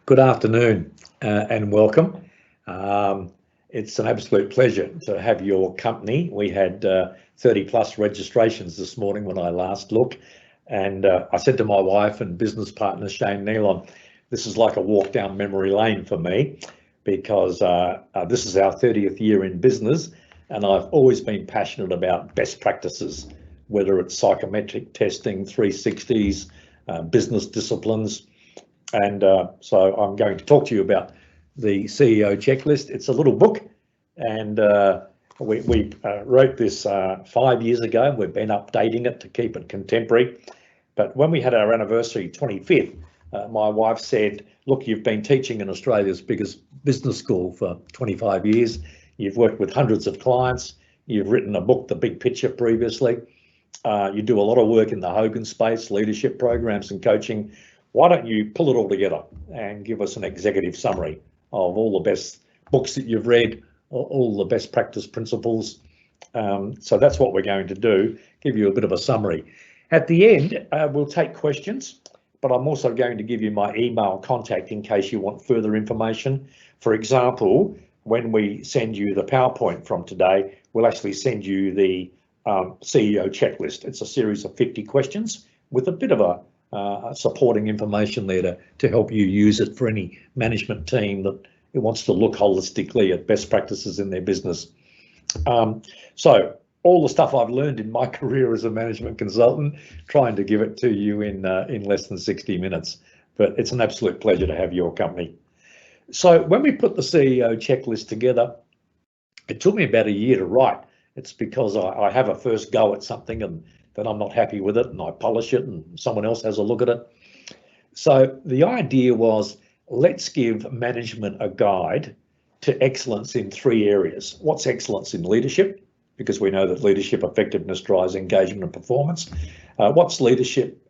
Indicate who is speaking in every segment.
Speaker 1: Good afternoon and welcome. It's an absolute pleasure to have your company. We had 30 plus registrations this morning when I last looked, and I said to my wife and business partner Shane Nealon, this is like a walk down memory lane for me, because this is our 30th year in business, and I've always been passionate about best practices, whether it's psychometric testing, 360s, business disciplines. And so I'm going to talk to you about the CEO checklist. It's a little book, and we wrote this 5 years ago. We've been updating it to keep it contemporary. But when we had our anniversary 25th, my wife said, look, you've been teaching in Australia's biggest business school for 25 years. You've worked with hundreds of clients. You've written a book, The Big Picture, previously. You do a lot of work in the Hogan space, leadership programs and coaching. Why don't you pull it all together and give us an executive summary of all the best books that you've read, all the best practice principles. So that's what we're going to do, give you a bit of a summary. At the end, we'll take questions, but I'm also going to give you my email contact in case you want further information. For example, when we send you the PowerPoint from today, we'll actually send you the CEO checklist. It's a series of 50 questions with a bit of a supporting information there to help you use it for any management team that wants to look holistically at best practices in their business. So all the stuff I've learned in my career as a management consultant, trying to give it to you in less than 60 minutes. But it's an absolute pleasure to have your company. So when we put the CEO checklist together, it took me about a year to write. It's because I have a first go at something and then I'm not happy with it and I polish it and someone else has a look at it. So the idea was, let's give management a guide to excellence in 3 areas. What's excellence in leadership? Because we know that leadership effectiveness drives engagement and performance. What's leadership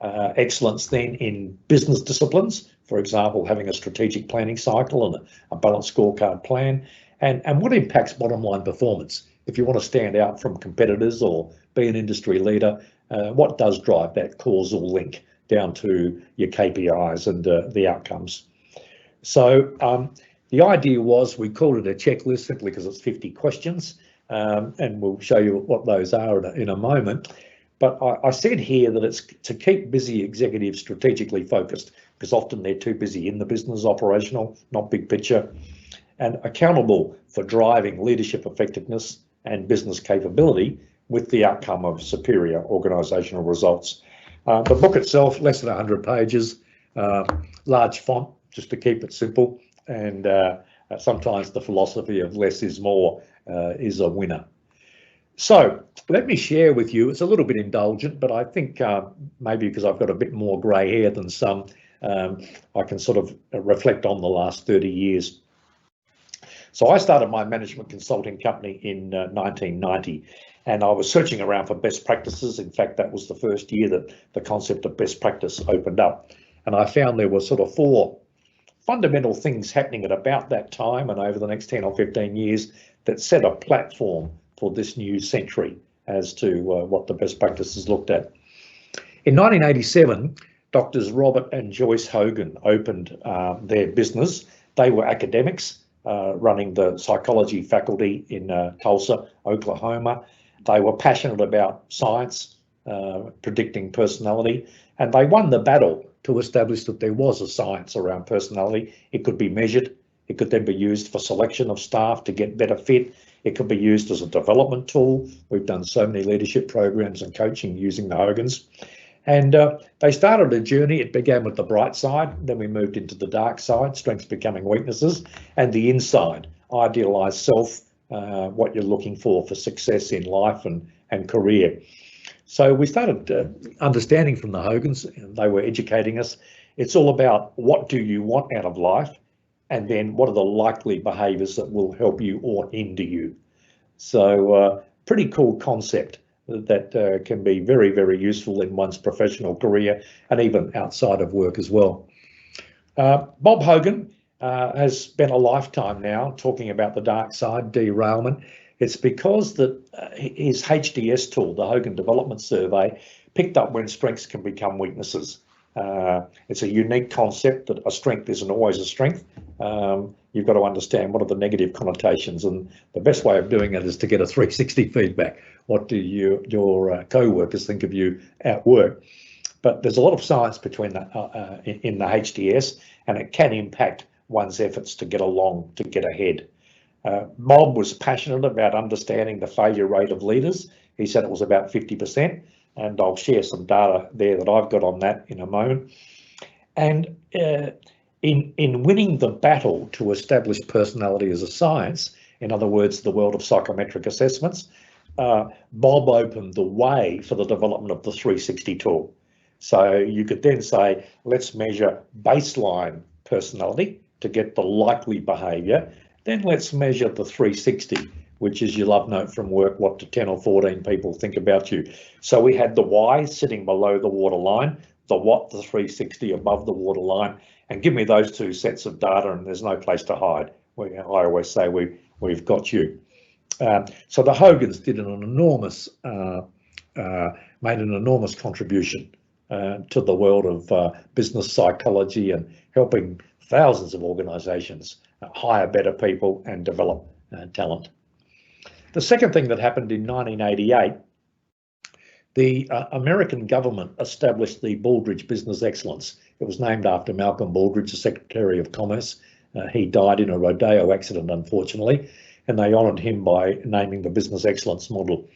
Speaker 1: excellence then in business disciplines? For example, having a strategic planning cycle and a balanced scorecard plan. And what impacts bottom line performance? If you want to stand out from competitors or be an industry leader, what does drive that causal link down to your KPIs and the outcomes? So the idea was, we called it a checklist simply because it's 50 questions, and we'll show you what those are in a moment. But I said here that it's to keep busy executives strategically focused, because often they're too busy in the business, operational, not big picture, and accountable for driving leadership effectiveness and business capability with the outcome of superior organisational results. The book itself, less than 100 pages, large font, just to keep it simple, and sometimes the philosophy of less is more is a winner. So let me share with you, it's a little bit indulgent, but I think maybe because I've got a bit more grey hair than some, I can sort of reflect on the last 30 years. So I started my management consulting company in 1990, and I was searching around for best practices. In fact, that was the first year that the concept of best practice opened up. And I found there were sort of 4 fundamental things happening at about that time and over the next 10 or 15 years that set a platform for this new century as to what the best practices looked at. In 1987, Doctors Robert and Joyce Hogan opened their business. They were academics running the psychology faculty in Tulsa, Oklahoma. They were passionate about science, predicting personality, and they won the battle to establish that there was a science around personality. It could be measured. It could then be used for selection of staff to get better fit. It could be used as a development tool. We've done so many leadership programs and coaching using the Hogans. And they started a journey. It began with the bright side, then we moved into the dark side, strengths becoming weaknesses, and the inside, idealised self, what you're looking for success in life and career. So we started understanding from the Hogans, and they were educating us. It's all about what do you want out of life, and then what are the likely behaviours that will help you or hinder you. So pretty cool concept that can be very, very useful in one's professional career and even outside of work as well. Bob Hogan has spent a lifetime now talking about the dark side, derailment. It's because that his HDS tool, the Hogan Development Survey, picked up when strengths can become weaknesses. It's a unique concept that a strength isn't always a strength. You've got to understand what are the negative connotations, and the best way of doing it is to get a 360 feedback. What do your co-workers think of you at work? But there's a lot of science between in the HDS, and it can impact one's efforts to get along, to get ahead. Bob was passionate about understanding the failure rate of leaders. He said it was about 50%, and I'll share some data there that I've got on that in a moment. And in winning the battle to establish personality as a science, in other words, the world of psychometric assessments, Bob opened the way for the development of the 360 tool. So you could then say, let's measure baseline personality to get the likely behaviour. Then let's measure the 360, which is your love note from work. What do 10 or 14 people think about you? So we had the why sitting below the waterline, the what, the 360 above the waterline, and give me those two sets of data and there's no place to hide. I always say we've got you. So the Hogans did an enormous, made an enormous contribution to the world of business psychology and helping thousands of organisations hire better people and develop talent. The second thing that happened in 1988, the American government established the Baldrige Business Excellence. It was named after Malcolm Baldrige, the Secretary of Commerce. He died in a rodeo accident, unfortunately, and they honoured him by naming the Business Excellence model.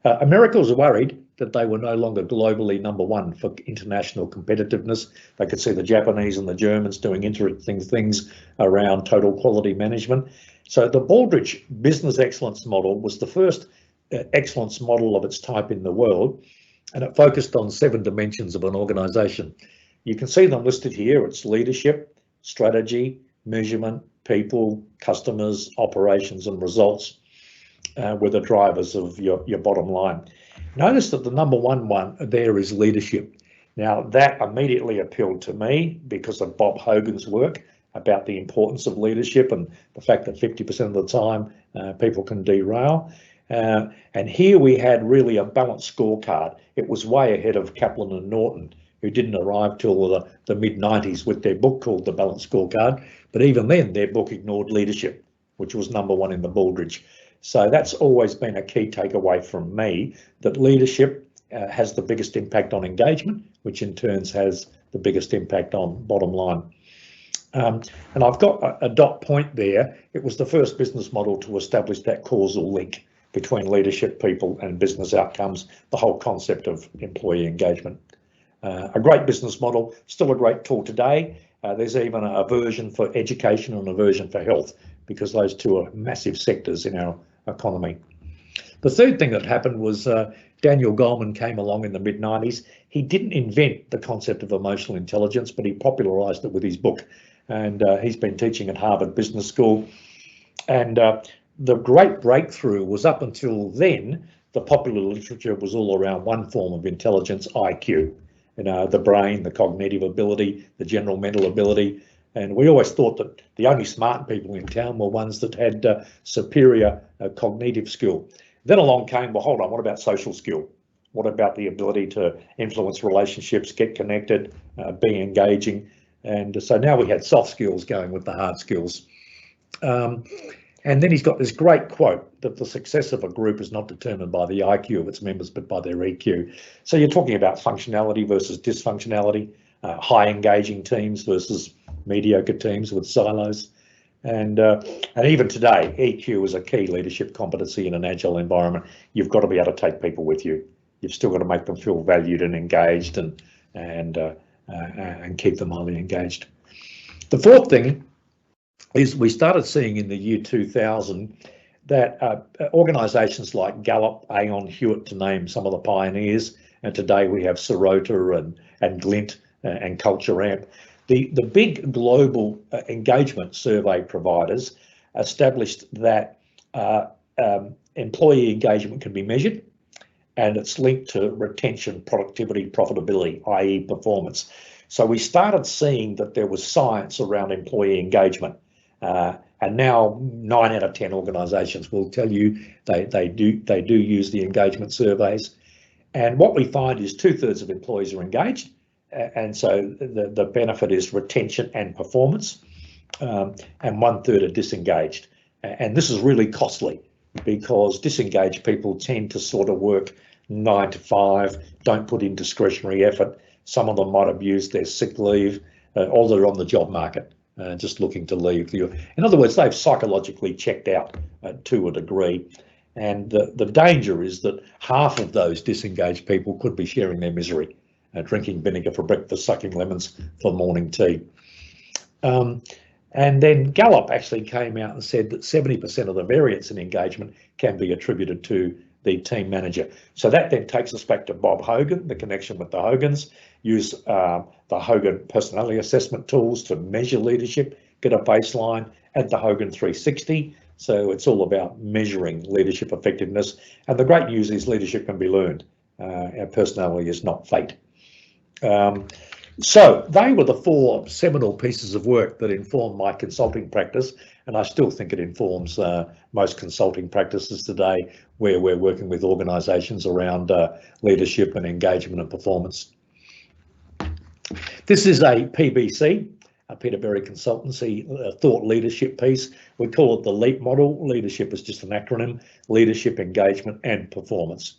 Speaker 1: America was worried that they were no longer globally #1 for international competitiveness. They could see the Japanese and the Germans doing interesting things around total quality management. So the Baldrige Business Excellence model was the first excellence model of its type in the world, and it focused on 7 dimensions of an organisation. You can see them listed here. It's leadership, strategy, measurement, people, customers, operations and results were the drivers of your bottom line. Notice that the #1 one there is leadership. Now that immediately appealed to me because of Bob Hogan's work about the importance of leadership and the fact that 50% of the time people can derail. And here we had really a balanced scorecard. It was way ahead of Kaplan and Norton, who didn't arrive till the mid-90s with their book called The Balanced Scorecard. But even then, their book ignored leadership, which was #1 in the Baldrige. So that's always been a key takeaway from me, that leadership has the biggest impact on engagement, which in turn has the biggest impact on bottom line. And I've got a dot point there. It was the first business model to establish that causal link between leadership, people and business outcomes, the whole concept of employee engagement. A great business model, still a great tool today. There's even a version for education and a version for health, because those two are massive sectors in our economy. The third thing that happened was Daniel Goleman came along in the mid-90s. He didn't invent the concept of emotional intelligence, but he popularised it with his book. And he's been teaching at Harvard Business School. And the great breakthrough was, up until then, the popular literature was all around one form of intelligence, IQ. You know, the brain, the cognitive ability, the general mental ability. And we always thought that the only smart people in town were ones that had superior cognitive skill. Then along came, well, hold on, what about social skill? What about the ability to influence relationships, get connected, be engaging? And so now we had soft skills going with the hard skills. And then he's got this great quote that the success of a group is not determined by the IQ of its members, but by their EQ. So you're talking about functionality versus dysfunctionality, high engaging teams versus mediocre teams with silos. And even today, EQ is a key leadership competency in an agile environment. You've got to be able to take people with you. You've still got to make them feel valued and engaged, and keep them highly engaged. The fourth thing is we started seeing in the year 2000 that organisations like Gallup, Aon, Hewitt, to name some of the pioneers, and today we have Sirota and Glint and Culture Amp. The big global engagement survey providers established that employee engagement can be measured, and it's linked to retention, productivity, profitability, i.e. performance. So we started seeing that there was science around employee engagement. And now 9 out of 10 organisations will tell you they do use the engagement surveys. And what we find is 2/3 of employees are engaged, and so the benefit is retention and performance, and 1/3 are disengaged. And this is really costly because disengaged people tend to sort of work 9 to 5, don't put in discretionary effort. Some of them might have used their sick leave, or they're on the job market, just looking to leave. In other words, they've psychologically checked out to a degree. And the danger is that half of those disengaged people could be sharing their misery, drinking vinegar for breakfast, sucking lemons for morning tea. And then Gallup actually came out and said that 70% of the variance in engagement can be attributed to the team manager. So that then takes us back to Bob Hogan, the connection with the Hogans, use the Hogan personality assessment tools to measure leadership, get a baseline, add the Hogan 360. So it's all about measuring leadership effectiveness. And the great news is leadership can be learned. Our personality is not fate. So they were the 4 seminal pieces of work that informed my consulting practice, and I still think it informs most consulting practices today, where we're working with organisations around leadership and engagement and performance. This is a PBC, a Peterberry Consultancy thought leadership piece. We call it the LEAP model. Leadership is just an acronym: leadership, engagement and performance.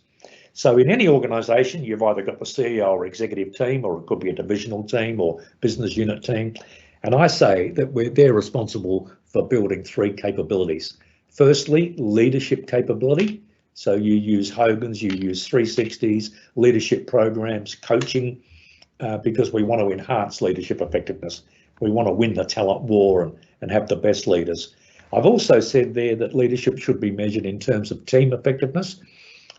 Speaker 1: So in any organisation, you've either got the CEO or executive team, or it could be a divisional team or business unit team. And I say that they're responsible for building 3 capabilities. Firstly, leadership capability. So you use Hogan's, you use 360s, leadership programs, coaching, because we want to enhance leadership effectiveness. We want to win the talent war and have the best leaders. I've also said there that leadership should be measured in terms of team effectiveness.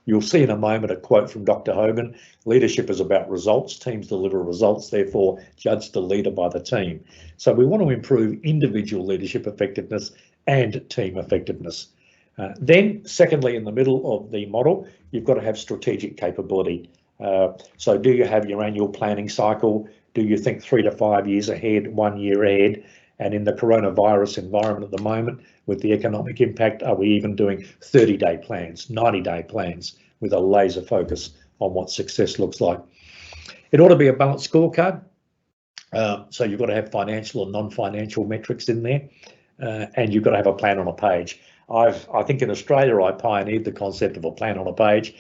Speaker 1: You'll see in a moment a quote from Dr. Hogan: leadership is about results, teams deliver results, therefore judge the leader by the team. So we want to improve individual leadership effectiveness and team effectiveness. Then secondly, in the middle of the model, you've got to have strategic capability. So do you have your annual planning cycle? Do you think 3 to 5 years ahead, 1 year ahead? And in the coronavirus environment at the moment, with the economic impact, are we even doing 30-day plans, 90-day plans with a laser focus on what success looks like? It ought to be a balanced scorecard. So you've got to have financial and non-financial metrics in there, and you've got to have a plan on a page. I think in Australia, I pioneered the concept of a plan on a page.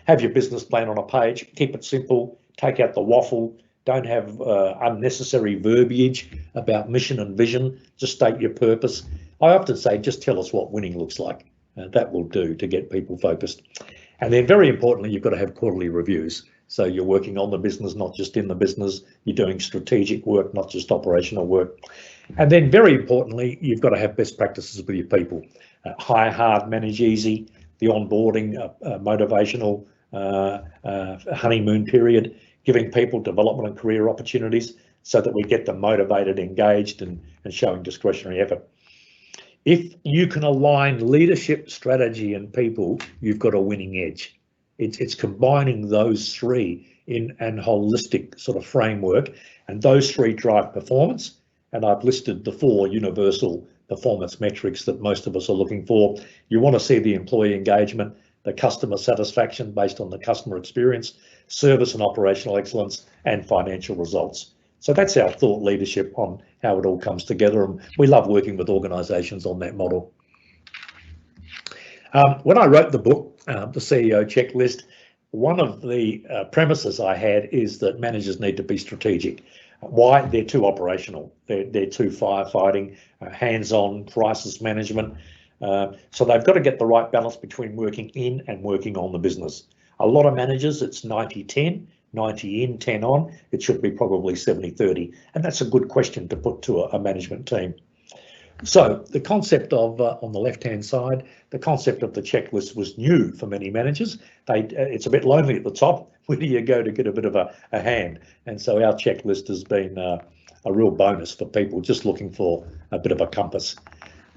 Speaker 1: Have your business plan on a page, keep it simple, take out the waffle, don't have unnecessary verbiage about mission and vision, just state your purpose. I often say, just tell us what winning looks like. That will do to get people focused. And then very importantly, you've got to have quarterly reviews. So you're working on the business, not just in the business. You're doing strategic work, not just operational work. And then very importantly, you've got to have best practices with your people. Hire hard, manage easy, the onboarding, motivational honeymoon period, giving people development and career opportunities so that we get them motivated, engaged and showing discretionary effort. If you can align leadership, strategy and people, you've got a winning edge. It's combining those 3 in an holistic sort of framework, and those 3 drive performance. And I've listed the 4 universal performance metrics that most of us are looking for. You want to see the employee engagement, the customer satisfaction based on the customer experience, service and operational excellence, and financial results. So that's our thought leadership on how it all comes together, and we love working with organisations on that model. When I wrote the book, the CEO Checklist, one of the premises I had is that managers need to be strategic. Why? They're too operational. They're too firefighting, hands-on crisis management. So they've got to get the right balance between working in and working on the business. A lot of managers, it's 90-10, 90 in, 10 on. It should be probably 70-30. And that's a good question to put to a management team. So the concept of, on the left-hand side, the concept of the checklist was new for many managers. It's a bit lonely at the top. Where do you go to get a bit of a hand? And so our checklist has been a real bonus for people just looking for a bit of a compass.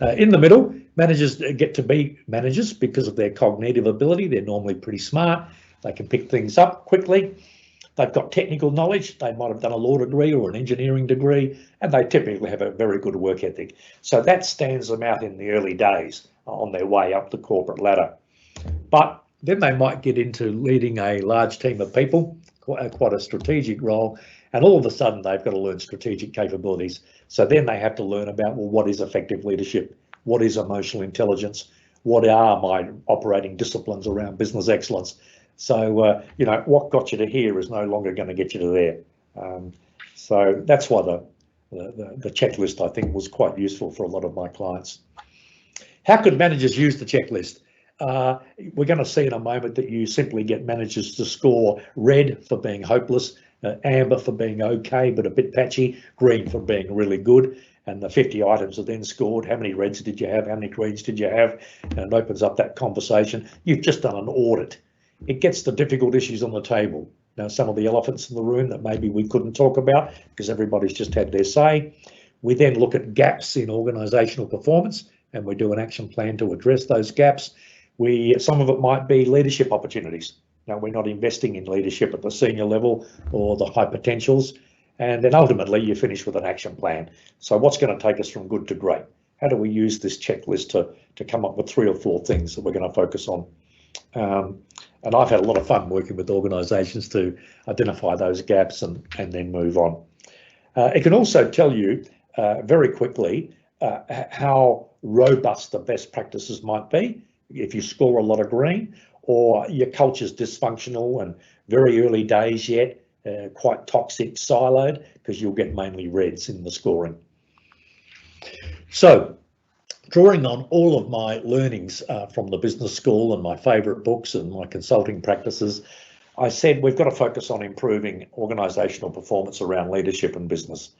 Speaker 1: In the middle, managers get to be managers because of their cognitive ability. They're normally pretty smart. They can pick things up quickly. They've got technical knowledge. They might have done a law degree or an engineering degree, and they typically have a very good work ethic. So that stands them out in the early days on their way up the corporate ladder. But then they might get into leading a large team of people, quite a strategic role, And all of a sudden, they've got to learn strategic capabilities. So then they have to learn about, well, what is effective leadership? What is emotional intelligence? What are my operating disciplines around business excellence? So, you know, what got you to here is no longer going to get you to there. So that's why the checklist, I think, was quite useful for a lot of my clients. How could managers use the checklist? We're going to see in a moment that you simply get managers to score red for being hopeless, amber for being okay but a bit patchy, green for being really good, and the 50 items are then scored. How many reds did you have? How many greens did you have? And it opens up that conversation. You've just done an audit. It gets the difficult issues on the table. Now, some of the elephants in the room that maybe we couldn't talk about because everybody's just had their say. We then look at gaps in organisational performance, and we do an action plan to address those gaps. Some of it might be leadership opportunities. Now, we're not investing in leadership at the senior level or the high potentials. And then ultimately you finish with an action plan. So what's going to take us from good to great? How do we use this checklist to come up with 3 or 4 things that we're going to focus on? And I've had a lot of fun working with organisations to identify those gaps and then move on. It can also tell you very quickly how robust the best practices might be if you score a lot of green, or your culture's dysfunctional and very early days yet, quite toxic, siloed, because you'll get mainly reds in the scoring. So, drawing on all of my learnings from the business school and my favourite books and my consulting practices, I said we've got to focus on improving organisational performance around leadership and business.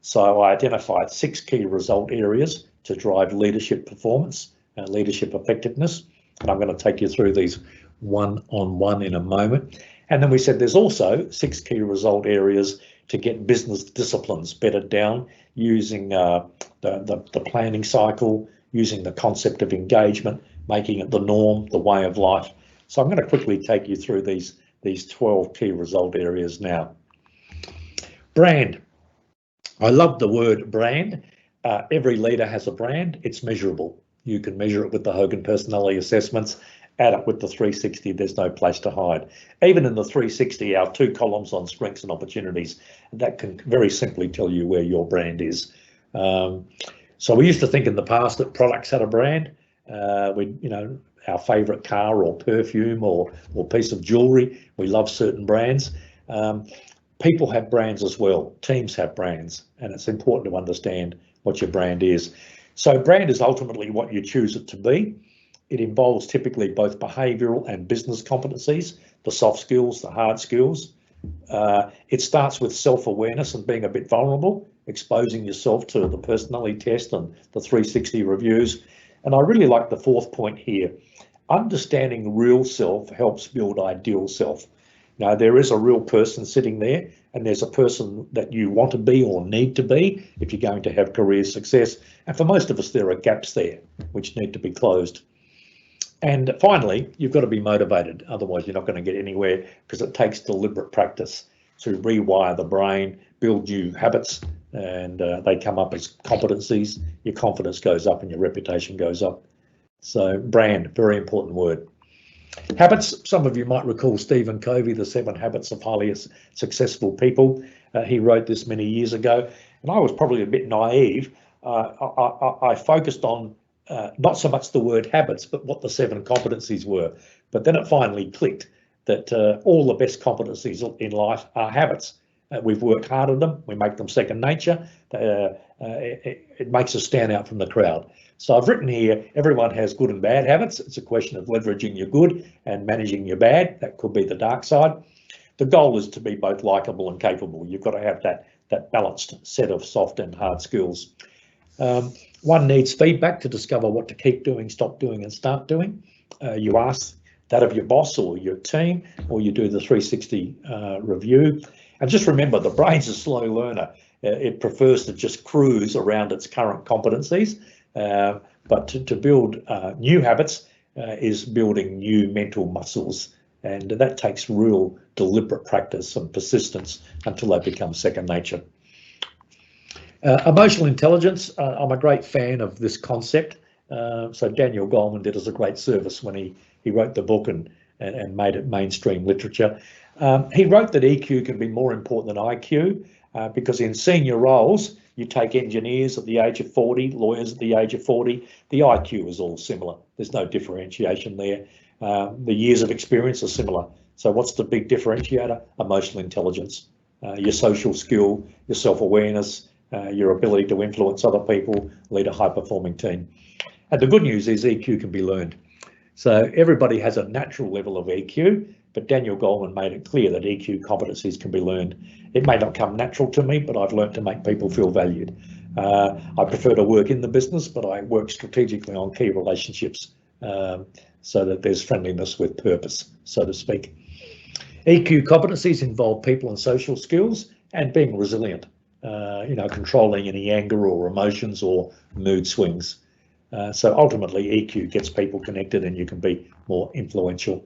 Speaker 1: So I identified 6 key result areas to drive leadership performance and leadership effectiveness. And I'm going to take you through these one-on-one in a moment. And then we said there's also 6 key result areas to get business disciplines bedded down using the planning cycle, using the concept of engagement, making it the norm, the way of life. So I'm going to quickly take you through these 12 key result areas now. Brand. I love the word brand. Every leader has a brand. It's measurable. You can measure it with the Hogan personality assessments, add it with the 360, there's no place to hide. Even in the 360, our 2 columns on strengths and opportunities, that can very simply tell you where your brand is. So we used to think in the past that products had a brand. Our favourite car or perfume or piece of jewellery, we love certain brands. People have brands as well, teams have brands, and it's important to understand what your brand is. So brand is ultimately what you choose it to be. It involves typically both behavioural and business competencies, the soft skills, the hard skills. It starts with self-awareness and being a bit vulnerable, exposing yourself to the personality test and the 360 reviews. And I really like the 4th point here. Understanding real self helps build ideal self. Now, there is a real person sitting there, and there's a person that you want to be or need to be if you're going to have career success. And for most of us, there are gaps there which need to be closed. And finally, you've got to be motivated. Otherwise, you're not going to get anywhere, because it takes deliberate practice to rewire the brain, build new habits, and they come up as competencies. Your confidence goes up and your reputation goes up. So brand, very important word. Habits, some of you might recall Stephen Covey, The 7 Habits of Highly Successful People. He wrote this many years ago, and I was probably a bit naive. I focused on not so much the word habits, but what the 7 competencies were. But then it finally clicked that all the best competencies in life are habits. We've worked hard at them, we make them second nature. It makes us stand out from the crowd. So I've written here, everyone has good and bad habits. It's a question of leveraging your good and managing your bad. That could be the dark side. The goal is to be both likable and capable. You've got to have that balanced set of soft and hard skills. One needs feedback to discover what to keep doing, stop doing, and start doing. You ask that of your boss or your team, or you do the 360 review. And just remember, the brain's a slow learner. It prefers to just cruise around its current competencies. But to build new habits is building new mental muscles, and that takes real deliberate practice and persistence until they become second nature. Emotional intelligence, I'm a great fan of this concept. So Daniel Goleman did us a great service when he wrote the book and made it mainstream literature. He wrote that EQ can be more important than IQ because in senior roles, you take engineers at the age of 40, lawyers at the age of 40, the IQ is all similar. There's no differentiation there. The years of experience are similar. So what's the big differentiator? Emotional intelligence, your social skill, your self-awareness, your ability to influence other people, lead a high-performing team. And the good news is EQ can be learned. So everybody has a natural level of EQ, but Daniel Goleman made it clear that EQ competencies can be learned. It may not come natural to me, but I've learned to make people feel valued. I prefer to work in the business, but I work strategically on key relationships so that there's friendliness with purpose, so to speak. EQ competencies involve people and social skills and being resilient, controlling any anger or emotions or mood swings. So ultimately EQ gets people connected and you can be more influential.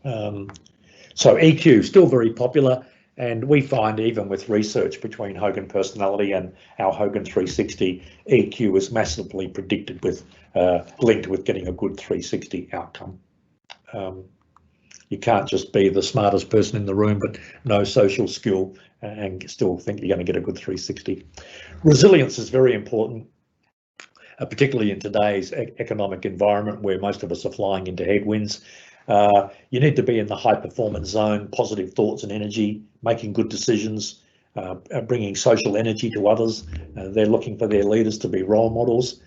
Speaker 1: So EQ still very popular, and we find even with research between Hogan Personality and our Hogan 360, EQ is massively predicted with linked with getting a good 360 outcome. You can't just be the smartest person in the room but no social skill and still think you're going to get a good 360. Resilience is very important, particularly in today's economic environment where most of us are flying into headwinds. You need to be in the high performance zone, positive thoughts and energy, making good decisions, bringing social energy to others. They're looking for their leaders to be role models.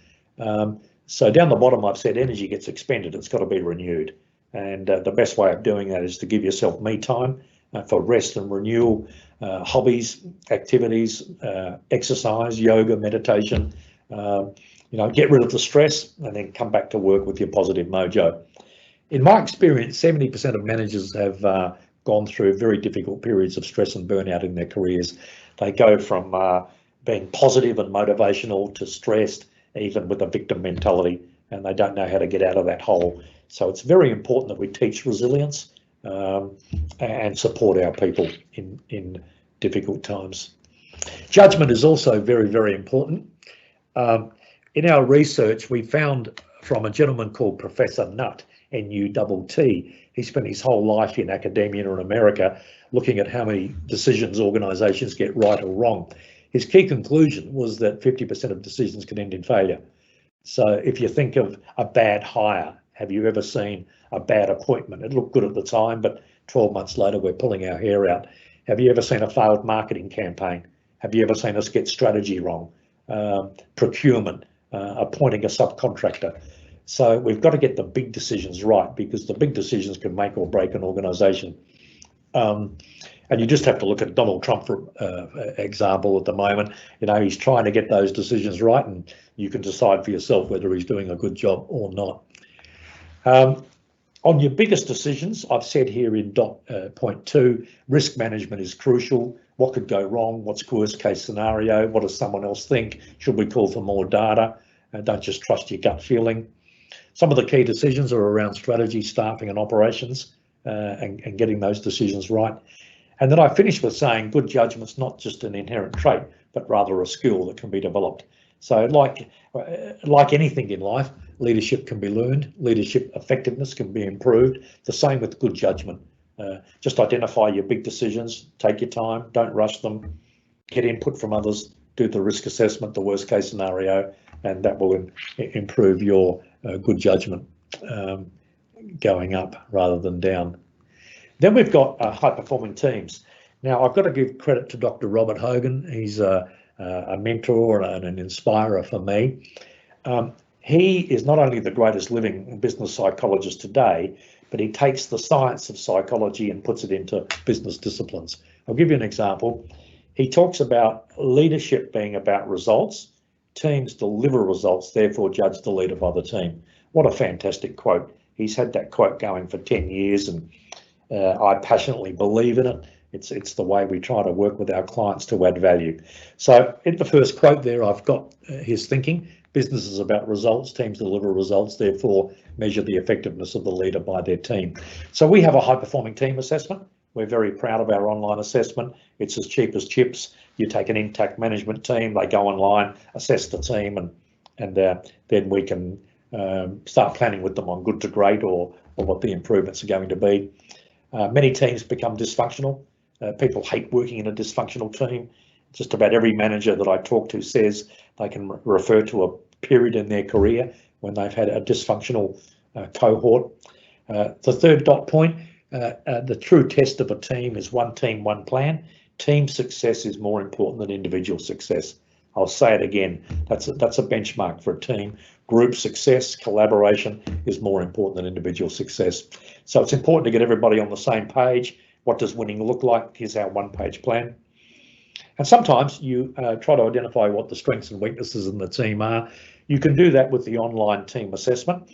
Speaker 1: So down the bottom, I've said energy gets expended, it's got to be renewed. And the best way of doing that is to give yourself me time for rest and renewal, hobbies, activities, exercise, yoga, meditation, get rid of the stress and then come back to work with your positive mojo. In my experience, 70% of managers have gone through very difficult periods of stress and burnout in their careers. They go from being positive and motivational to stressed, even with a victim mentality, and they don't know how to get out of that hole. So it's very important that we teach resilience and support our people in difficult times. Judgment is also very, very important. In our research, we found from a gentleman called Professor Nutt, N-U-T-T. He spent his whole life in academia in America looking at how many decisions organisations get right or wrong. His key conclusion was that 50% of decisions can end in failure. So if you think of a bad hire, have you ever seen a bad appointment? It looked good at the time, but 12 months later, we're pulling our hair out. Have you ever seen a failed marketing campaign? Have you ever seen us get strategy wrong? Procurement, appointing a subcontractor. So we've got to get the big decisions right because the big decisions can make or break an organisation. And you just have to look at Donald Trump, for example, at the moment. He's trying to get those decisions right, and you can decide for yourself whether he's doing a good job or not. On your biggest decisions, I've said here in point 2, risk management is crucial. What could go wrong? What's worst case scenario? What does someone else think? Should we call for more data? Don't just trust your gut feeling. Some of the key decisions are around strategy, staffing and operations and getting those decisions right. And then I finish with saying good judgment's not just an inherent trait, but rather a skill that can be developed. So like anything in life, leadership can be learned, leadership effectiveness can be improved. The same with good judgment. Just identify your big decisions, take your time, don't rush them, get input from others, do the risk assessment, the worst case scenario, and that will improve your good judgment going up rather than down. Then we've got high performing teams. Now I've got to give credit to Dr. Robert Hogan. He's a mentor and an inspirer for me. He is not only the greatest living business psychologist today, but he takes the science of psychology and puts it into business disciplines. I'll give you an example. He talks about leadership being about results. Teams deliver results, therefore judge the leader by the team. What a fantastic quote. He's had that quote going for 10 years and I passionately believe in it. It's the way we try to work with our clients to add value. So in the first quote there, I've got his thinking. Business is about results, teams deliver results, therefore measure the effectiveness of the leader by their team. So we have a high performing team assessment. We're very proud of our online assessment. It's as cheap as chips. You take an intact management team, they go online, assess the team, and then we can start planning with them on good to great or what the improvements are going to be. Many teams become dysfunctional. People hate working in a dysfunctional team. Just about every manager that I talk to says they can refer to a period in their career when they've had a dysfunctional cohort. The third dot point, the true test of a team is one team, one plan. Team success is more important than individual success. I'll say it again, that's a benchmark for a team. Group success, collaboration is more important than individual success. So it's important to get everybody on the same page. What does winning look like? Here's our one-page plan. And sometimes you try to identify what the strengths and weaknesses in the team are. You can do that with the online team assessment,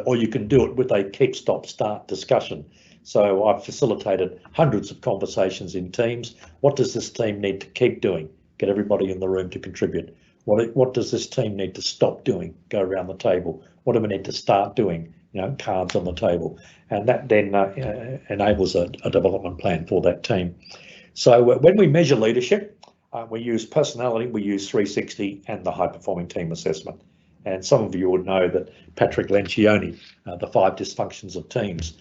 Speaker 1: or you can do it with a keep, stop, start discussion. So I've facilitated hundreds of conversations in teams. What does this team need to keep doing? Get everybody in the room to contribute. What does this team need to stop doing? Go around the table. What do we need to start doing? You know, cards on the table. And that then enables a development plan for that team. So when we measure leadership, we use personality, we use 360 and the high performing team assessment. And some of you would know that Patrick Lencioni, the 5 dysfunctions of teams,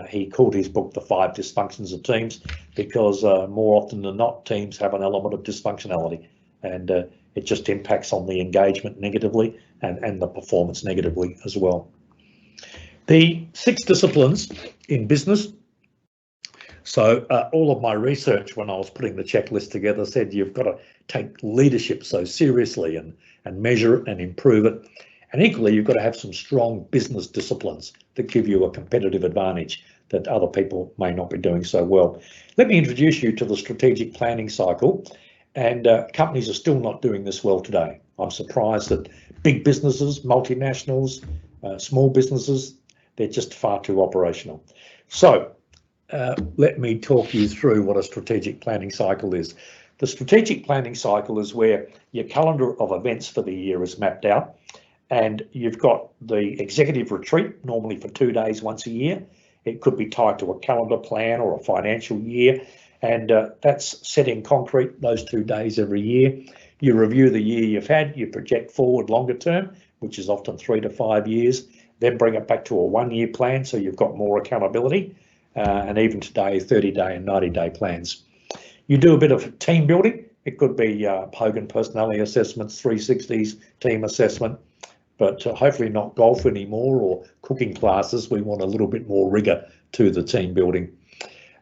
Speaker 1: he called his book The 5 Dysfunctions of Teams because more often than not, teams have an element of dysfunctionality, and it just impacts on the engagement negatively and the performance negatively as well. The 6 disciplines in business. So all of my research when I was putting the checklist together said you've got to take leadership so seriously and measure it and improve it. And equally, you've got to have some strong business disciplines that give you a competitive advantage that other people may not be doing so well. Let me introduce you to the strategic planning cycle. And companies are still not doing this well today. I'm surprised that big businesses, multinationals, small businesses, they're just far too operational. So let me talk you through what a strategic planning cycle is. The strategic planning cycle is where your calendar of events for the year is mapped out, and you've got the executive retreat, normally for 2 days once a year. It could be tied to a calendar plan or a financial year, and that's set in concrete, those 2 days every year. You review the year you've had, you project forward longer term, which is often 3 to 5 years, then bring it back to a 1-year plan so you've got more accountability, and even today, 30-day and 90-day plans. You do a bit of team building. It could be Hogan personality assessments, 360s, team assessment, but hopefully not golf anymore or cooking classes. We want a little bit more rigor to the team building.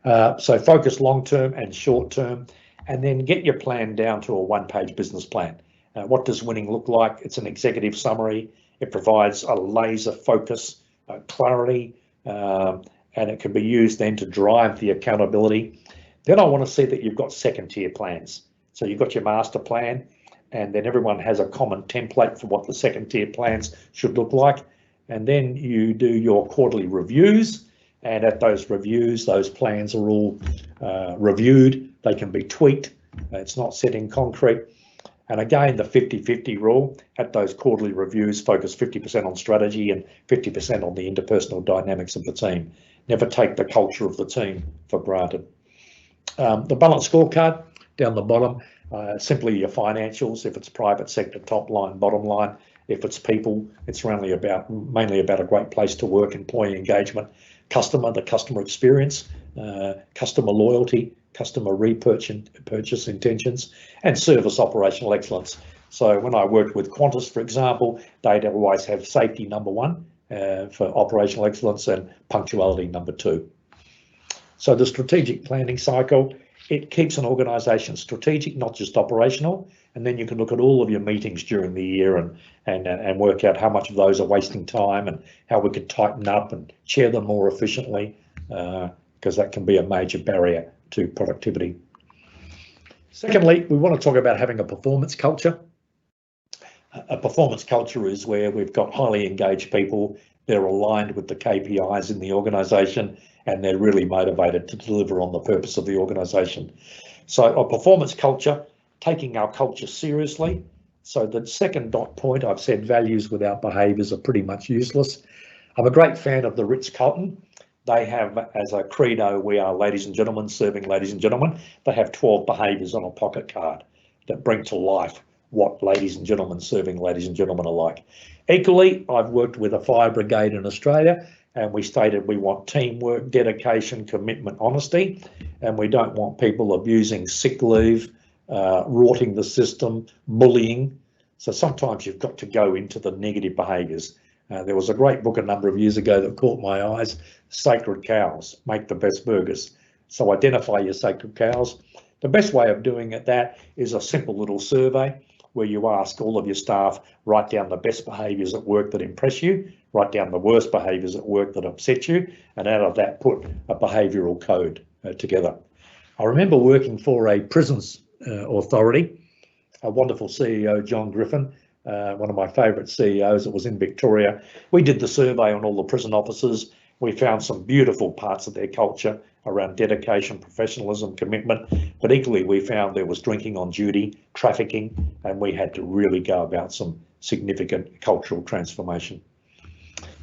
Speaker 1: So focus long-term and short-term, and then get your plan down to a 1-page business plan. What does winning look like? It's an executive summary. It provides a laser focus, clarity, and it can be used then to drive the accountability. Then I want to see that you've got 2nd-tier plans. So you've got your master plan, and then everyone has a common template for what the 2nd-tier plans should look like. And then you do your quarterly reviews, and at those reviews, those plans are all reviewed. They can be tweaked. It's not set in concrete. And again, the 50-50 rule, at those quarterly reviews, focus 50% on strategy and 50% on the interpersonal dynamics of the team. Never take the culture of the team for granted. The balanced scorecard down the bottom, simply your financials. If it's private sector, top line, bottom line. If it's people, it's mainly about a great place to work, employee engagement, the customer experience, customer loyalty, customer repurchase intentions, and service operational excellence. So when I worked with Qantas, for example, they'd always have safety number 1 for operational excellence and punctuality number 2. So the strategic planning cycle, it keeps an organisation strategic, not just operational, and then you can look at all of your meetings during the year and work out how much of those are wasting time and how we could tighten up and chair them more efficiently, because that can be a major barrier to productivity. Secondly, we want to talk about having a performance culture. A performance culture is where we've got highly engaged people, they're aligned with the KPIs in the organisation, and they're really motivated to deliver on the purpose of the organisation. So a performance culture, taking our culture seriously. So the second dot point, I've said values without behaviours are pretty much useless. I'm a great fan of the Ritz-Carlton. They have as a credo, we are ladies and gentlemen serving ladies and gentlemen. They have 12 behaviours on a pocket card that bring to life what ladies and gentlemen serving ladies and gentlemen are like. Equally, I've worked with a fire brigade in Australia, and we stated we want teamwork, dedication, commitment, honesty, and we don't want people abusing sick leave, rorting the system, bullying. So sometimes you've got to go into the negative behaviours. There was a great book a number of years ago that caught my eyes, Sacred Cows, Make the Best Burgers. So identify your sacred cows. The best way of doing that is a simple little survey where you ask all of your staff, write down the best behaviours at work that impress you, write down the worst behaviours at work that upset you, and out of that put a behavioural code together. I remember working for a prisons authority, a wonderful CEO, John Griffin, one of my favourite CEOs that was in Victoria. We did the survey on all the prison officers. We found some beautiful parts of their culture around dedication, professionalism, commitment, but equally we found there was drinking on duty, trafficking, and we had to really go about some significant cultural transformation.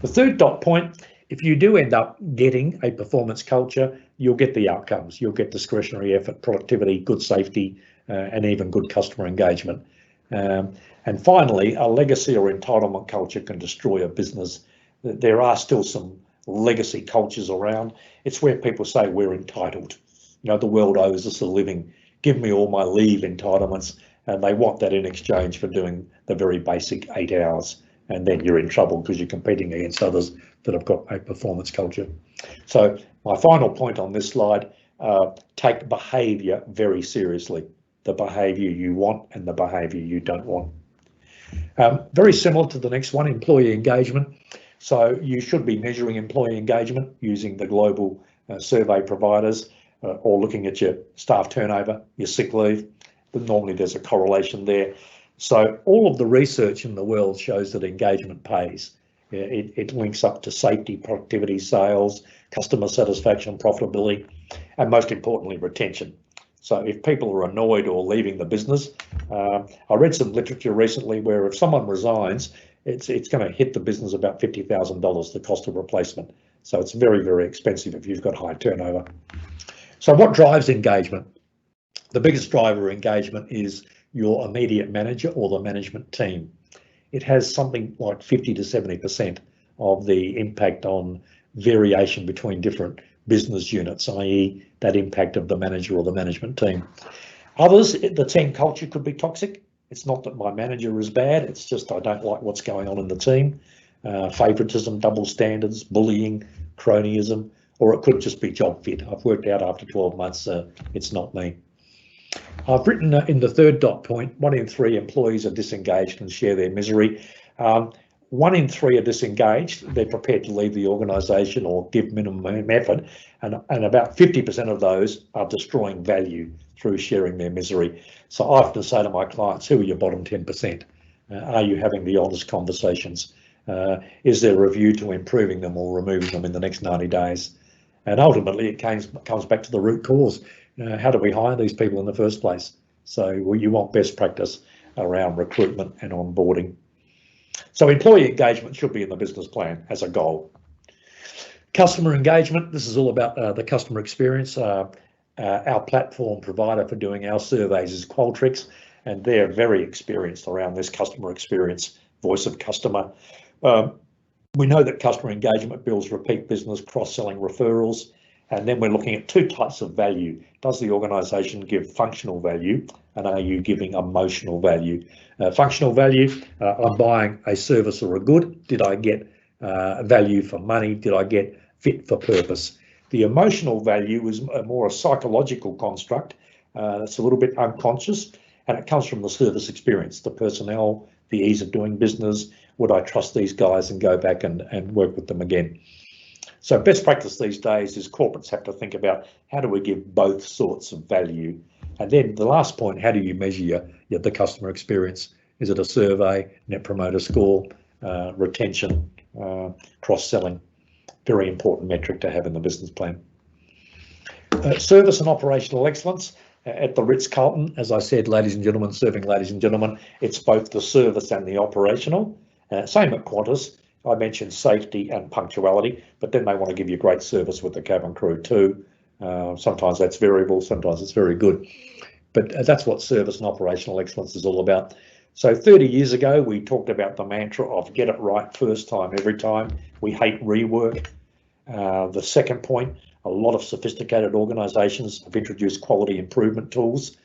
Speaker 1: The third dot point, if you do end up getting a performance culture, you'll get the outcomes. You'll get discretionary effort, productivity, good safety, and even good customer engagement. And finally, a legacy or entitlement culture can destroy a business. There are still some legacy cultures around. It's where people say we're entitled. You know, the world owes us a living. Give me all my leave entitlements, and they want that in exchange for doing the very basic 8 hours. And then you're in trouble because you're competing against others that have got a performance culture. So my final point on this slide, take behaviour very seriously. The behaviour you want and the behaviour you don't want. Very similar to the next one, employee engagement. So you should be measuring employee engagement using the global survey providers or looking at your staff turnover, your sick leave. But normally there's a correlation there. So all of the research in the world shows that engagement pays. It links up to safety, productivity, sales, customer satisfaction, profitability, and most importantly, retention. So if people are annoyed or leaving the business, I read some literature recently where if someone resigns, it's going to hit the business about $50,000, the cost of replacement. So it's very, very expensive if you've got high turnover. So what drives engagement? The biggest driver of engagement is your immediate manager or the management team. It has something like 50 to 70% of the impact on variation between different business units, i.e. that impact of the manager or the management team. Others, the team culture could be toxic. It's not that my manager is bad, it's just I don't like what's going on in the team. Favoritism, double standards, bullying, cronyism, or it could just be job fit. I've worked out after 12 months, it's not me. I've written in the third dot point, 1 in 3 employees are disengaged and share their misery. 1 in 3 are disengaged, they're prepared to leave the organisation or give minimum effort, and about 50% of those are destroying value through sharing their misery. So I often say to my clients, who are your bottom 10%? Are you having the honest conversations? Is there a view to improving them or removing them in the next 90 days? And ultimately it comes back to the root cause. How do we hire these people in the first place? So you want best practice around recruitment and onboarding. So employee engagement should be in the business plan as a goal. Customer engagement, this is all about the customer experience. Our platform provider for doing our surveys is Qualtrics, and they're very experienced around this customer experience, voice of customer. We know that customer engagement builds repeat business, cross-selling, referrals, and then we're looking at 2 types of value. Does the organisation give functional value, and are you giving emotional value? Functional value, I'm buying a service or a good. Did I get value for money? Did I get fit for purpose? The emotional value is more a psychological construct that's a little bit unconscious, and it comes from the service experience, the personnel, the ease of doing business. Would I trust these guys and go back and work with them again? So best practice these days is corporates have to think about how do we give both sorts of value. And then the last point, how do you measure the customer experience? Is it a survey, net promoter score, retention, cross-selling? Very important metric to have in the business plan. Service and operational excellence. At the Ritz-Carlton, as I said, ladies and gentlemen, serving ladies and gentlemen, it's both the service and the operational. Same at Qantas. I mentioned safety and punctuality, but then they want to give you great service with the cabin crew too. Sometimes that's variable, sometimes it's very good. But that's what service and operational excellence is all about. So 30 years ago, we talked about the mantra of get it right first time, every time. We hate rework. The second point, a lot of sophisticated organisations have introduced quality improvement tools.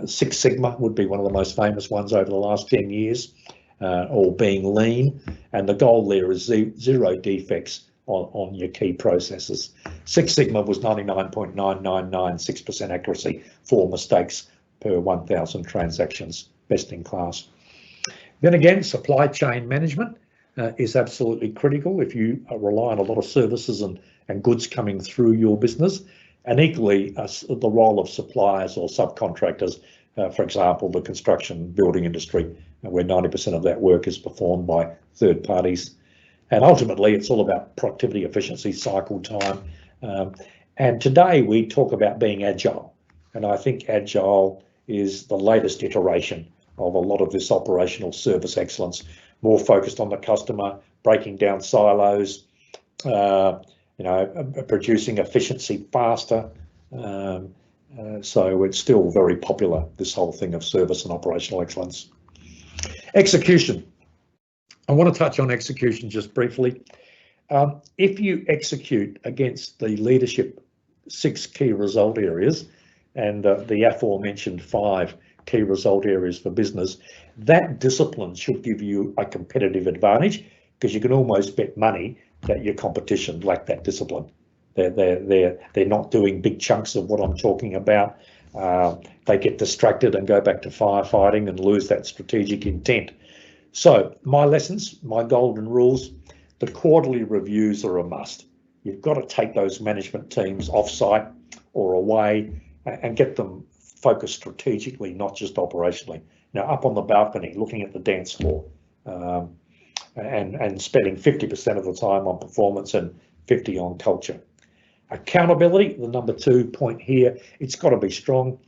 Speaker 1: Six Sigma would be one of the most famous ones over the last 10 years, or being lean. And the goal there is zero defects on your key processes. Six Sigma was 99.9996% accuracy, 4 mistakes per 1,000 transactions, best in class. Then again, supply chain management is absolutely critical if you rely on a lot of services and goods coming through your business. And equally, the role of suppliers or subcontractors, for example, the construction building industry, where 90% of that work is performed by third parties. And ultimately, it's all about productivity, efficiency, cycle time. And today we talk about being agile. And I think agile is the latest iteration of a lot of this operational service excellence, more focused on the customer, breaking down silos, producing efficiency faster. So it's still very popular, this whole thing of service and operational excellence. Execution. I want to touch on execution just briefly. If you execute against the leadership 6 key result areas and the aforementioned 5 key result areas for business, that discipline should give you a competitive advantage, because you can almost bet money that your competition lack that discipline. They're not doing big chunks of what I'm talking about. They get distracted and go back to firefighting and lose that strategic intent. So my lessons, my golden rules, the quarterly reviews are a must. You've got to take those management teams off-site or away and get them focused strategically, not just operationally. Now, up on the balcony, looking at the dance floor, and spending 50% of the time on performance and 50% on culture. Accountability, the number 2 point here, it's got to be strong.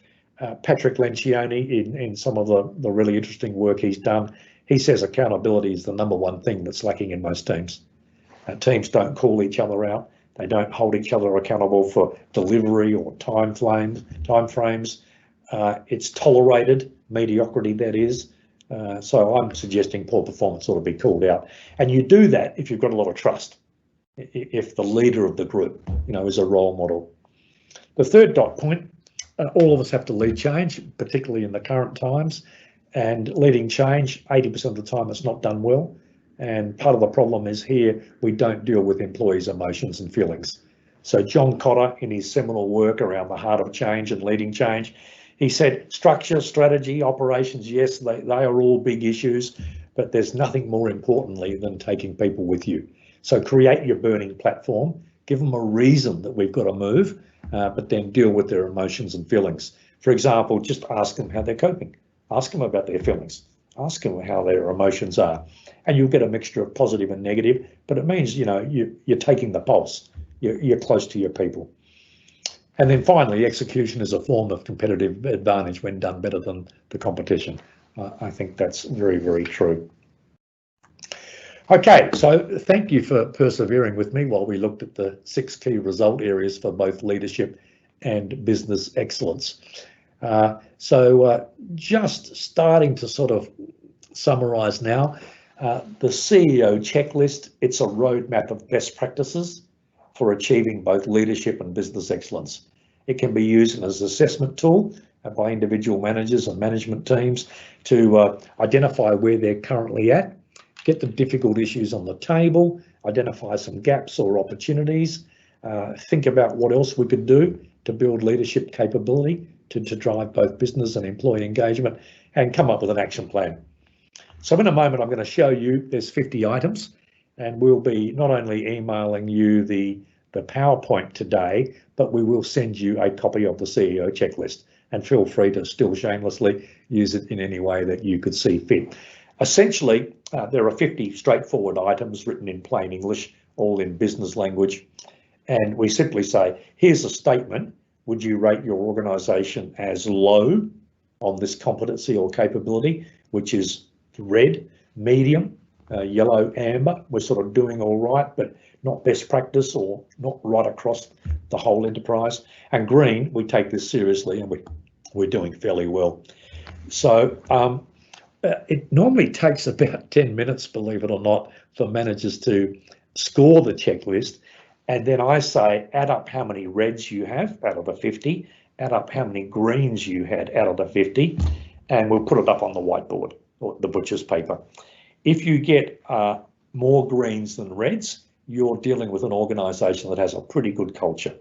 Speaker 1: Patrick Lencioni, in some of the really interesting work he's done, he says accountability is the number 1 thing that's lacking in most teams. Teams don't call each other out. They don't hold each other accountable for delivery or time frames. It's tolerated, mediocrity that is. So I'm suggesting poor performance ought to be called out. And you do that if you've got a lot of trust, if the leader of the group, is a role model. The third dot point, all of us have to lead change, particularly in the current times. And leading change, 80% of the time it's not done well. And part of the problem is here, we don't deal with employees' emotions and feelings. So John Cotter, in his seminal work around the heart of change and leading change, he said structure, strategy, operations, yes, they are all big issues, but there's nothing more importantly than taking people with you. So create your burning platform, give them a reason that we've got to move, but then deal with their emotions and feelings. For example, just ask them how they're coping. Ask them about their feelings. Ask them how their emotions are. And you'll get a mixture of positive and negative, but it means, you're taking the pulse. You're close to your people. And then finally, execution is a form of competitive advantage when done better than the competition. I think that's very, very true. Okay, so thank you for persevering with me while we looked at the 6 key result areas for both leadership and business excellence. So just starting to sort of summarise now, the CEO checklist, it's a roadmap of best practices for achieving both leadership and business excellence. It can be used as an assessment tool by individual managers and management teams to identify where they're currently at, get the difficult issues on the table, identify some gaps or opportunities, think about what else we could do to build leadership capability to drive both business and employee engagement, and come up with an action plan. So in a moment, I'm going to show you there's 50 items, and we'll be not only emailing you the PowerPoint today, but we will send you a copy of the CEO checklist, and feel free to still shamelessly use it in any way that you could see fit. Essentially, there are 50 straightforward items written in plain English, all in business language. And we simply say, here's a statement. Would you rate your organisation as low on this competency or capability, which is red, medium, yellow, amber? We're sort of doing all right, but not best practice or not right across the whole enterprise. And green, we take this seriously and we're doing fairly well. So it normally takes about 10 minutes, believe it or not, for managers to score the checklist, and then I say add up how many reds you have out of the 50, add up how many greens you had out of the 50, and we'll put it up on the whiteboard or the butcher's paper. If you get more greens than reds, you're dealing with an organisation that has a pretty good culture.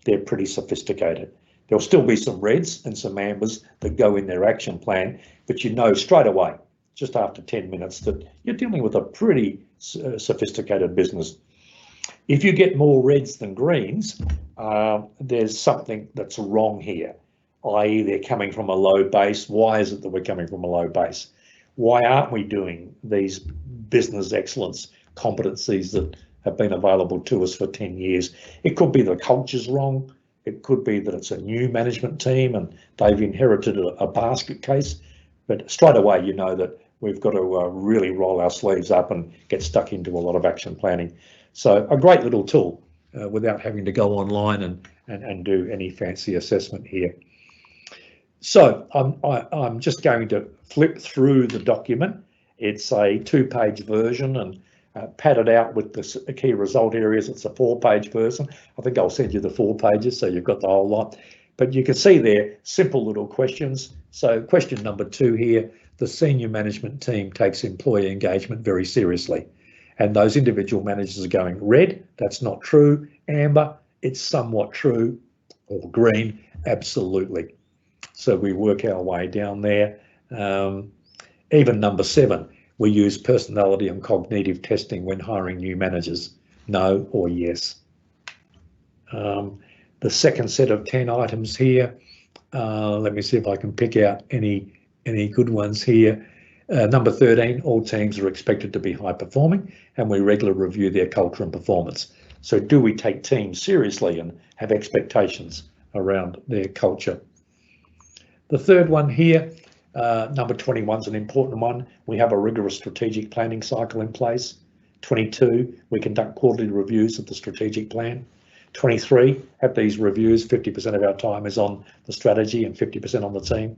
Speaker 1: They're pretty sophisticated. There'll still be some reds and some ambers that go in their action plan, but you know straight away, just after 10 minutes, that you're dealing with a pretty sophisticated business. If you get more reds than greens, there's something that's wrong here, i.e. they're coming from a low base. Why is it that we're coming from a low base? Why aren't we doing these business excellence competencies that have been available to us for 10 years? It could be the culture's wrong. It could be that it's a new management team and they've inherited a basket case. But straight away, you know that we've got to really roll our sleeves up and get stuck into a lot of action planning. So a great little tool without having to go online and do any fancy assessment here. So I'm just going to flip through the document. It's a 2-page version and padded out with the key result areas. It's a 4-page version. I think I'll send you the 4 pages so you've got the whole lot. But you can see there, simple little questions. So question number 2 here, the senior management team takes employee engagement very seriously. And those individual managers are going red, that's not true. Amber, it's somewhat true. Or green, absolutely. So we work our way down there. Even number 7, we use personality and cognitive testing when hiring new managers. No or yes. The second set of 10 items here. Let me see if I can pick out any good ones here. Number 13, all teams are expected to be high performing and we regularly review their culture and performance. So do we take teams seriously and have expectations around their culture? The third one here, number 21 is an important one. We have a rigorous strategic planning cycle in place. 22, we conduct quarterly reviews of the strategic plan. 23, have these reviews, 50% of our time is on the strategy and 50% on the team.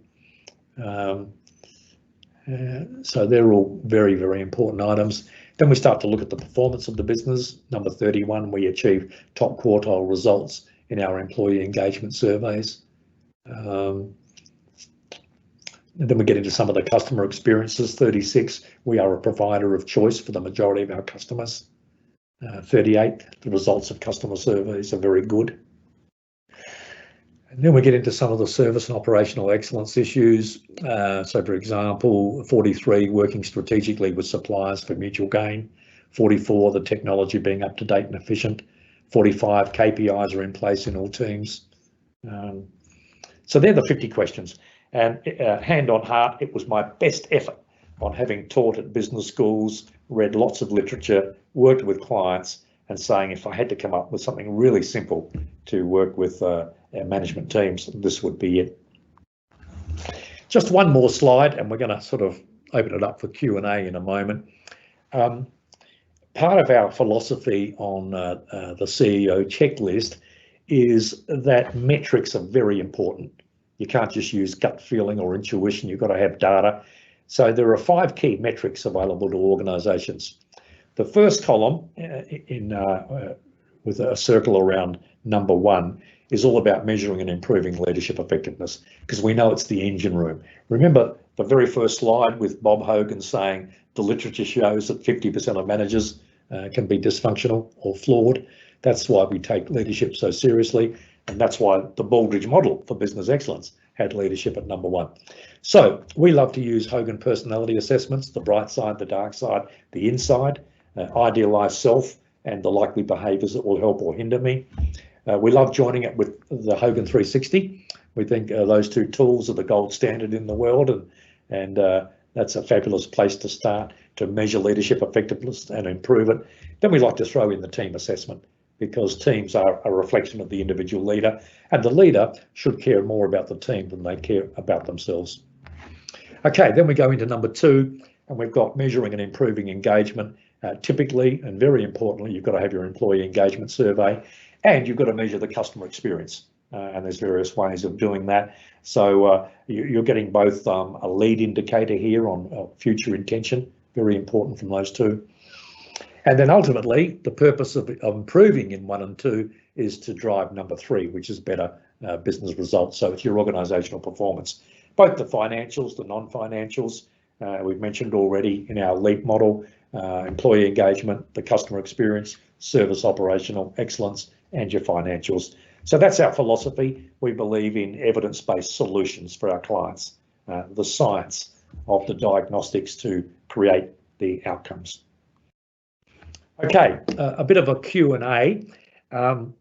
Speaker 1: So they're all very, very important items. Then we start to look at the performance of the business. Number 31, we achieve top quartile results in our employee engagement surveys. And then we get into some of the customer experiences. 36, we are a provider of choice for the majority of our customers. 38, the results of customer surveys are very good. And then we get into some of the service and operational excellence issues. So for example, 43, working strategically with suppliers for mutual gain. 44, the technology being up to date and efficient. 45, KPIs are in place in all teams. So they're the 50 questions. And hand on heart, it was my best effort on having taught at business schools, read lots of literature, worked with clients, and saying if I had to come up with something really simple to work with our management teams, this would be it. Just one more slide, and we're going to sort of open it up for Q&A in a moment. Part of our philosophy on the CEO checklist is that metrics are very important. You can't just use gut feeling or intuition, you've got to have data. So there are 5 key metrics available to organisations. The first column with a circle around number 1 is all about measuring and improving leadership effectiveness, because we know it's the engine room. Remember the very first slide with Bob Hogan saying the literature shows that 50% of managers can be dysfunctional or flawed. That's why we take leadership so seriously, and that's why the Baldrige model for business excellence had leadership at number 1. So we love to use Hogan personality assessments, the bright side, the dark side, the inside, idealised self, and the likely behaviours that will help or hinder me. We love joining it with the Hogan 360. We think those 2 tools are the gold standard in the world, and that's a fabulous place to start to measure leadership effectiveness and improve it. Then we like to throw in the team assessment, because teams are a reflection of the individual leader, and the leader should care more about the team than they care about themselves. Okay, then we go into number 2, and we've got measuring and improving engagement. Typically, and very importantly, you've got to have your employee engagement survey, and you've got to measure the customer experience. And there's various ways of doing that. So you're getting both a lead indicator here on future intention, very important from those 2. And then ultimately, the purpose of improving in 1 and 2 is to drive number 3, which is better business results. So it's your organisational performance, both the financials, the non-financials. We've mentioned already in our LEAP model, employee engagement, the customer experience, service operational excellence, and your financials. So that's our philosophy. We believe in evidence-based solutions for our clients, the science of the diagnostics to create the outcomes. Okay, a bit of a Q&A. I'm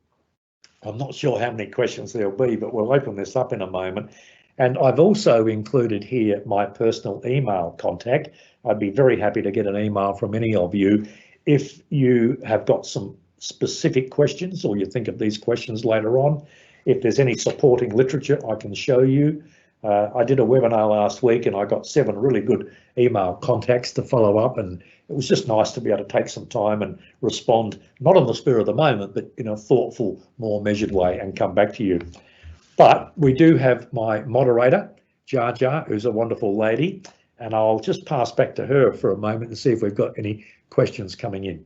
Speaker 1: not sure how many questions there'll be, but we'll open this up in a moment. And I've also included here my personal email contact. I'd be very happy to get an email from any of you if you have got some specific questions or you think of these questions later on. If there's any supporting literature I can show you. I did a webinar last week and I got 7 really good email contacts to follow up, and it was just nice to be able to take some time and respond, not on the spur of the moment, but in a thoughtful, more measured way, and come back to you. But we do have my moderator, Jar Jar, who's a wonderful lady, and I'll just pass back to her for a moment and see if we've got any questions coming in.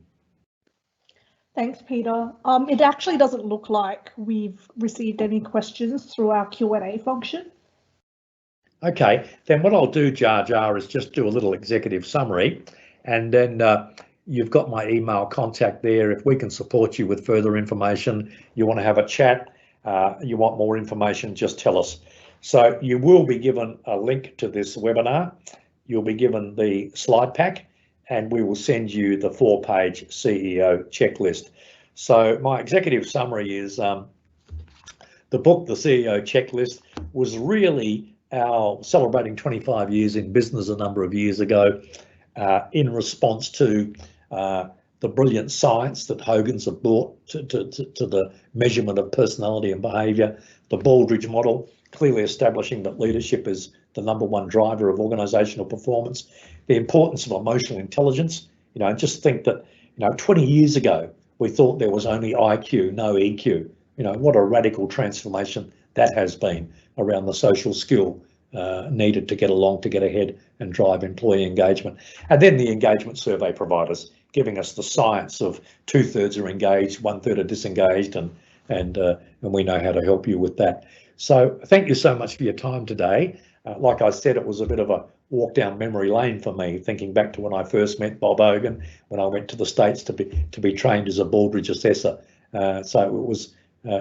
Speaker 2: Thanks, Peter. It actually doesn't look like we've received any questions through our Q&A function.
Speaker 1: Okay, then what I'll do, Jar Jar, is just do a little executive summary, and then you've got my email contact there. If we can support you with further information, you want to have a chat, you want more information, just tell us. So you will be given a link to this webinar, you'll be given the slide pack, and we will send you the 4-page CEO checklist. So my executive summary is the book, The CEO Checklist, was really our celebrating 25 years in business a number of years ago in response to the brilliant science that Hogan's have brought to the measurement of personality and behaviour, the Baldrige model, clearly establishing that leadership is the #1 driver of organisational performance, the importance of emotional intelligence. You know, just think that, 20 years ago, we thought there was only IQ, no EQ. What a radical transformation that has been around the social skill needed to get along, to get ahead and drive employee engagement. And then the engagement survey providers giving us the science of 2/3 are engaged, 1/3 are disengaged, and we know how to help you with that. So thank you so much for your time today. Like I said, it was a bit of a walk down memory lane for me, thinking back to when I first met Bob Hogan, when I went to the States to be trained as a Baldrige assessor. So it was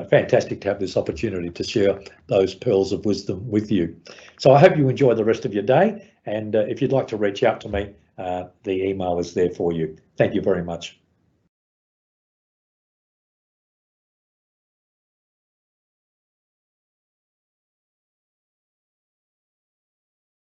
Speaker 1: fantastic to have this opportunity to share those pearls of wisdom with you. So I hope you enjoy the rest of your day, and if you'd like to reach out to me, the email is there for you. Thank you very much.